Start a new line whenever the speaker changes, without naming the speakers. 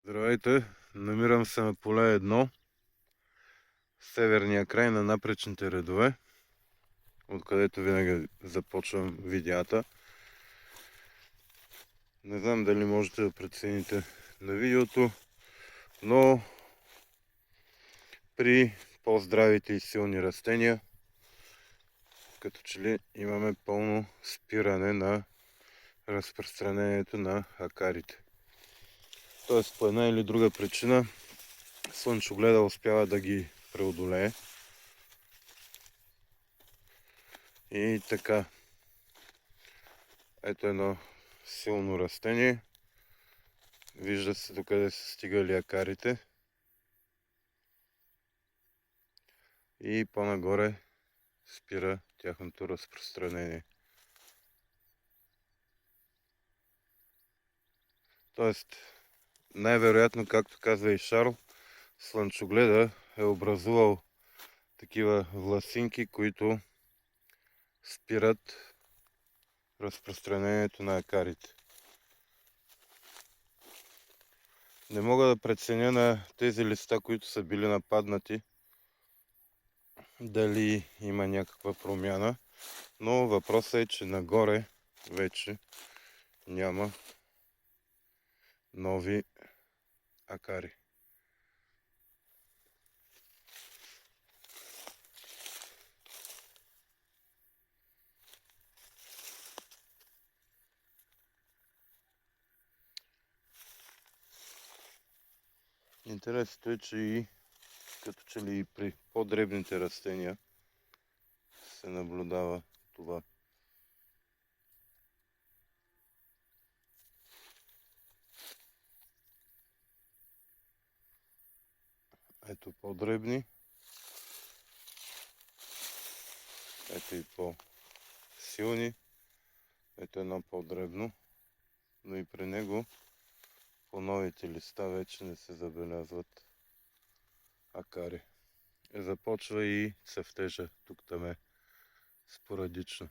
Здравейте, намирам се на поле 1, северния край на напречните редове, откъдето винаги започвам видеята. Не знам дали можете да прецените на видеото, но при по-здравите и силни растения, като че ли имаме пълно спиране на разпространението на акарите. Тоест по една или друга причина слънчогледа успява да ги преодолее. И така, ето едно силно растение. Вижда се докъде са стигали акарите. И по-нагоре спира тяхното разпространение. Тоест, най-вероятно, както казва и Шарл, слънчогледа е образувал такива власинки, които спират разпространението на акарите. Не мога да преценя на тези листа, които са били нападнати, дали има някаква промяна, но въпросът е, че нагоре вече няма нови акари. Интересното е, че и като че ли и при по-дребните растения се наблюдава това. Ето по-дребни, ето и по-силни, ето едно по-дребно, но и при него по новите листа вече не се забелязват акари. Започва и цъфтежа тук-таме спорадично.